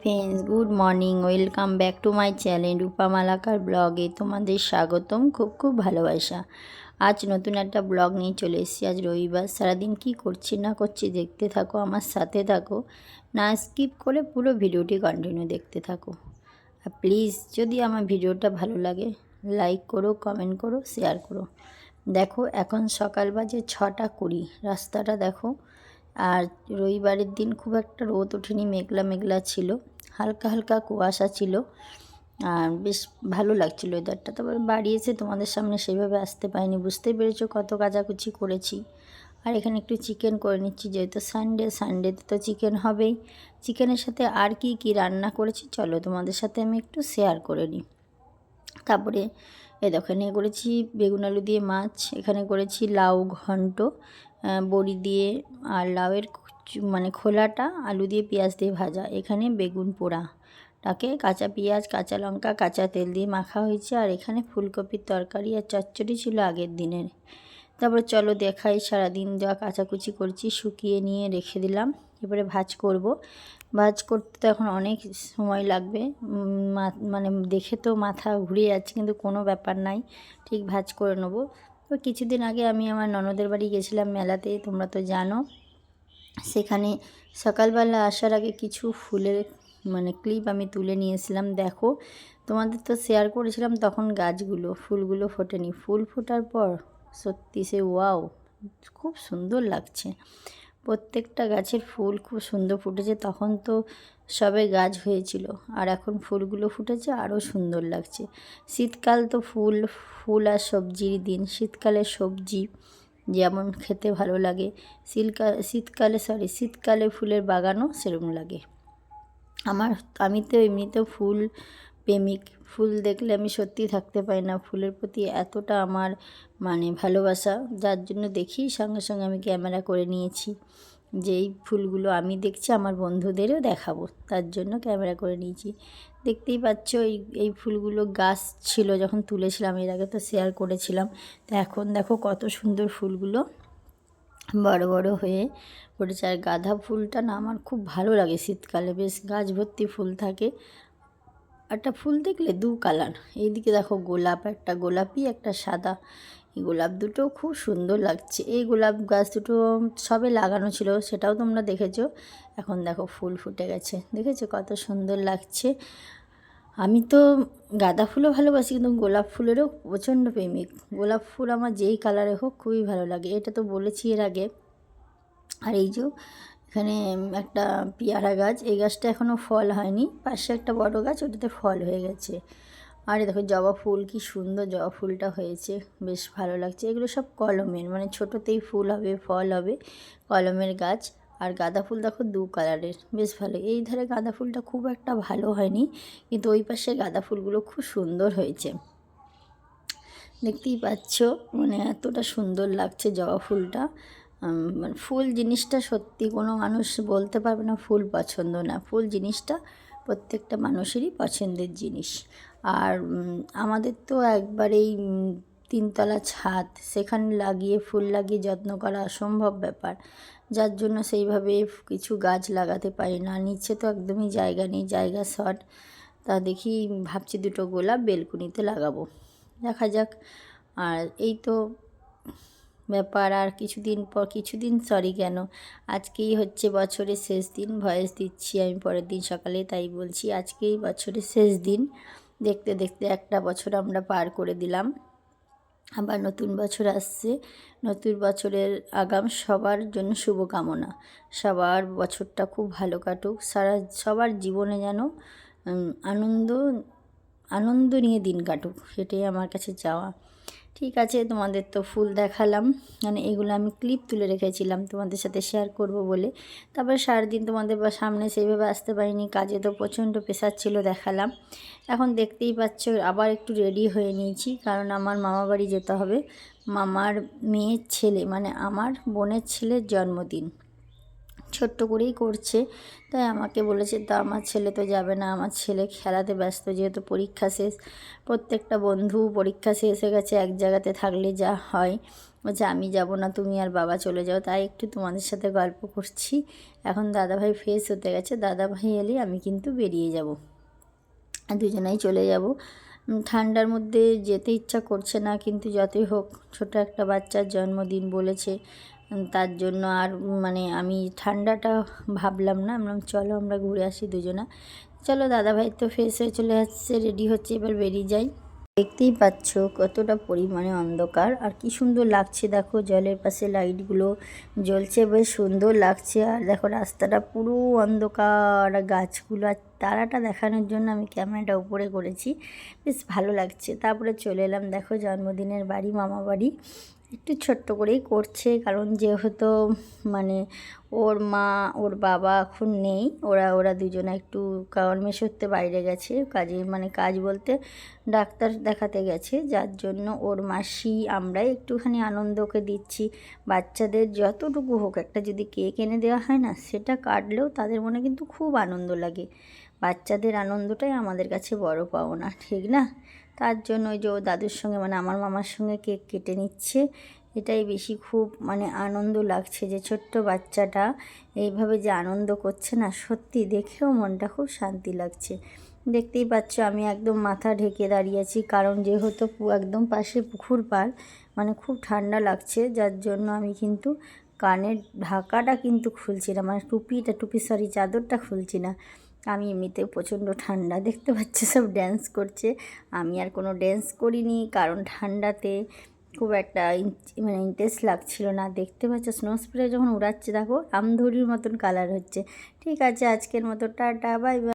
Friends, good morning. Welcome back to my channel Rupa Malakar ব্লগে তোমাদের স্বাগতম। খুব খুব ভালোবাসা। আজ নতুন একটা ব্লগ নিয়ে চলে এসেছি। আজ রবিবার, সারাদিন কি করছি না করছি দেখতে থাকো, আমার সাথে থাকো, না স্কিপ করে পুরো ভিডিওটি কন্টিনিউ দেখতে থাকো। আর প্লিজ যদি আমার ভিডিওটা ভালো লাগে লাইক করো, কমেন্ট করো, শেয়ার করো। দেখো এখন সকাল বাজে 6:20, রাস্তাটা দেখো। আর রবিবারের দিন খুব একটা রোদ ওঠেনি, মেঘলা মেঘলা ছিল, হালকা হালকা কুয়াশা ছিল। আর বেশ ভালো লাগছিলো ওয়েদারটা। তারপরে বাড়ি এসে তোমাদের সামনে সেইভাবে আসতে পারিনি, বুঝতেই পেরেছো কত কাচাকুচি করেছি। আর এখানে একটু চিকেন করে নিচ্ছি, যেহেতু সানডেতে তো চিকেন হবেই। চিকেনের সাথে আর কি কি রান্না করেছি চলো তোমাদের সাথে আমি একটু শেয়ার করে নিই। তারপরে দেখো এখানে করেছি বেগুন আলু দিয়ে মাছ, এখানে করেছি লাউ ঘন্ট বড়ি দিয়ে, আর লাউয়ের মানে খোলাটা আলু দিয়ে পেঁয়াজ দিয়ে ভাজা, এখানে বেগুন পোড়াটাকে কাঁচা পেঁয়াজ কাঁচা লঙ্কা কাঁচা তেল দিয়ে মাখা হয়েছে। আর এখানে ফুলকপির তরকারি আর চচ্চড়ি ছিল আগের দিনের। তারপরে চলো দেখাই সারাদিন যা কাচাকুচি করছি, শুকিয়ে নিয়ে রেখে দিলাম। এবারে ভাজ করব। ভাজ করতে তো এখন অনেক সময় লাগবে, মানে দেখে তো মাথা ঘুরে যাচ্ছে, কিন্তু কোনো ব্যাপার নাই, ঠিক ভাজ করে নেবো। তো কিছুদিন আগে আমি আমার ননদের বাড়ি গেছিলাম মেলাতে, তোমরা তো জানো। সেখানে সকালবেলা আসার আগে কিছু ফুলের মানে ক্লিপ আমি তুলে নিয়েছিলাম। দেখো তোমাদের তো শেয়ার করেছিলাম তখন গাছগুলো ফুলগুলো ফোটেনি, ফুল ফোটার পর সত্যি সে ওয়াও, খুব সুন্দর লাগছে। প্রত্যেকটা গাছের ফুল খুব সুন্দর ফুটেছে, তখন তো সবে গাছ হয়েছিল, আর এখন ফুলগুলো ফুটেছে আরও সুন্দর লাগছে। শীতকাল তো ফুল আর সবজির দিন, শীতকালে সবজি যেমন খেতে ভালো লাগে, শীতকালে ফুলের বাগানও সেরকম লাগে আমি তো এমনিতেও ফুল প্রেমিক, ফুল দেখলে আমি সত্যিই থাকতে পারি না। ফুলের প্রতি এতটা আমার মানে ভালোবাসা, যার জন্য দেখি সঙ্গে সঙ্গে আমি ক্যামেরা করে নিয়েছি যে এই ফুলগুলো আমি দেখছি আমার বন্ধুদেরও দেখাবো, তার জন্য ক্যামেরা করে নিয়েছি। দেখতেই পাচ্ছ এই ফুলগুলো গাছ ছিল যখন তুলেছিলাম, এর আগে তো শেয়ার করেছিলাম। তো এখন দেখো কত সুন্দর ফুলগুলো বড় বড় হয়ে পড়েছে। আর গাঁদা ফুলটা না আমার খুব ভালো লাগে, শীতকালে বেশ গাছ ভর্তি ফুল থাকে। একটা ফুল দেখলে দু কালার, এইদিকে দেখো গোলাপ, একটা গোলাপি একটা সাদা, এই গোলাপ দুটো খুব সুন্দর লাগছে। এই গোলাপ গাছ দুটো সবে লাগানো ছিল, সেটাও তোমরা দেখেছো। এখন দেখো ফুল ফুটে গেছে, দেখেছো কত সুন্দর লাগছে। আমি তো গাঁদা ফুলও ভালোবাসি, কিন্তু গোলাপ ফুলেরও প্রচণ্ড প্রেমিক। গোলাপ ফুল আমার যেই কালারে হোক খুবই ভালো লাগে, এটা তো বলেছি এর আগে। আর এই যে এখানে একটা পেয়ারা গাছ, এই গাছটা এখনও ফল হয়নি, পাশে একটা বড় গাছ ওটাতে ফল হয়ে গেছে। আর দেখো জবা ফুল, কি সুন্দর জবা ফুলটা হয়েছে, বেশ ভালো লাগছে। এগুলো সব কলমের, মানে ছোটোতেই ফুল হবে ফল হবে, কলমের গাছ। আর গাঁদা ফুল দেখো দু কালারের, বেশ ভালো। এই ধারে গাঁদা ফুলটা খুব একটা ভালো হয়নি, কিন্তু ওই পাশে গাঁদা ফুলগুলো খুব সুন্দর হয়েছে, দেখতেই পাচ্ছ। মানে এতটা সুন্দর লাগছে জবা ফুলটা। মানে ফুল জিনিসটা সত্যি কোনো মানুষ বলতে পারবে না ফুল পছন্দ না, ফুল জিনিসটা প্রত্যেকটা মানুষেরই পছন্দের জিনিস। আর আমাদের তো একবারেই 3তলা ছাদ, সেখানে ফুল লাগিয়ে যত্ন করা অসম্ভব ব্যাপার, যার জন্য সেইভাবে কিছু গাছ লাগাতে পারি না। নিচে তো একদমই জায়গা নেই, জায়গা শর্ট। তা দেখি ভাবছি দুটো গোলাপ বেলকুনিতে লাগাবো, দেখা যাক। আর এই তো ব্যাপার। আর আজকেই হচ্ছে বছরের শেষ দিন, ভয়েস দিচ্ছি আমি পরের দিন সকালে, তাই বলছি আজকেই বছরের শেষ দিন। দেখতে দেখতে একটা বছর আমরা পার করে দিলাম, আবার নতুন বছর আসছে। নতুন বছরের আগাম সবার জন্য শুভকামনা, সবার বছরটা খুব ভালো কাটুক, সবার জীবনে যেন আনন্দ আনন্দ নিয়ে দিন কাটুক, সেটাই আমার কাছে চাওয়া। ঠিক আছে, তোমাদের তো ফুল দেখালাম, মানে এগুলো আমি ক্লিপ তুলে রেখেছিলাম তোমাদের সাথে শেয়ার করব বলে। তারপরে সারাদিন তোমাদের সামনে সেইভাবে আসতে পারিনি, কাজে তো প্রচণ্ড প্রেশার ছিল, দেখালাম। এখন দেখতেই পাচ্ছ আবার একটু রেডি হয়ে নিয়েছি, কারণ আমার মামা বাড়ি যেতে হবে। মামার মেয়ের ছেলে, মানে আমার বোনের ছেলের জন্মদিন, ছোট্ট করেই করছে। তাই আমাকে বলেছে, তা আমার ছেলে তো যাবে না, আমার ছেলে খেলাতে ব্যস্ত, যেহেতু পরীক্ষা শেষ। প্রত্যেকটা বন্ধু পরীক্ষা শেষ হয়ে গেছে, এক জায়গাতে থাকলে যা হয়। বলছে আমি যাব না, তুমি আর বাবা চলে যাও, তাই একটু তোমাদের সাথে গল্প করছি। এখন দাদাভাই ফ্রেশ হতে গেছে, দাদাভাই এলে আমি কিন্তু বেরিয়ে যাব, দুজনেই চলে যাব। ঠান্ডার মধ্যে যেতে ইচ্ছা করছে না, কিন্তু যতই হোক ছোট একটা বাচ্চার জন্মদিন বলেছে, তার জন্য আর মানে আমি ঠান্ডাটা ভাবলাম না, বললাম চলো আমরা ঘুরে আসি দুজনা। চলো, দাদাভাই তো ফ্রেশ হয়ে চলে আসছে, রেডি হচ্ছে, এবার বেরিয়ে যাই। দেখতেই পাচ্ছ কতটা পরিমাণে অন্ধকার, আর কি সুন্দর লাগছে দেখো, জলের পাশে লাইটগুলো জ্বলছে, বেশ সুন্দর লাগছে। আর দেখো রাস্তাটা পুরো অন্ধকার, গাছগুলো, আর তারাটা দেখানোর জন্য আমি ক্যামেরাটা উপরে করেছি, বেশ ভালো লাগছে। তারপরে চলে এলাম, দেখো জন্মদিনের বাড়ি, মামা বাড়ি। একটু ছোট্ট করেই করছে, কারণ যেহেতু মানে ওর মা ওর বাবা এখন নেই, ওরা দুজনে একটু মেশোতে বাইরে গেছে কাজে, মানে কাজ বলতে ডাক্তার দেখাতে গেছে, যার জন্য ওর মাসি আমরাই একটুখানি আনন্দকে দিচ্ছি। বাচ্চাদের যতটুকু হোক একটা যদি কেক এনে দেওয়া হয় না, সেটা কাটলেও তাদের মনে কিন্তু খুব আনন্দ লাগে। বাচ্চাদের আনন্দটাই আমাদের কাছে বড় পাওনা, ঠিক না? তার জন্য ওই যে ও দাদুর সঙ্গে, মানে আমার মামার সঙ্গে কেক কেটে নিচ্ছে। এটাই বেশি খুব মানে আনন্দ লাগছে, যে ছোট্ট বাচ্চাটা এইভাবে যে আনন্দ করছে না, সত্যি দেখেও মনটা খুব শান্তি লাগছে। দেখতেই পাচ্ছ আমি একদম মাথা ঢেকে দাঁড়িয়েছি, কারণ যেহেতু একদম পাশে পুকুর পাড়, মানে খুব ঠান্ডা লাগছে, যার জন্য আমি কিন্তু কানের ঢাকাটা কিন্তু খুলছি না, মানে টুপি সরি চাদরটা খুলছি না। আমি এমনিতেও প্রচণ্ড ঠান্ডা, দেখতে পাচ্ছি সব ড্যান্স করছে, আমি আর কোনো ড্যান্স করিনি, কারণ ঠান্ডাতে খুব একটা মানে ইন্টারেস্ট লাগছিল না। দেখতে পাচ্ছ স্নো স্প্রে যখন উড়াচ্ছে, দেখো রামধরির মতন কালার হচ্ছে। ঠিক আছে, আজকের মতো টাটা, বাই বাই।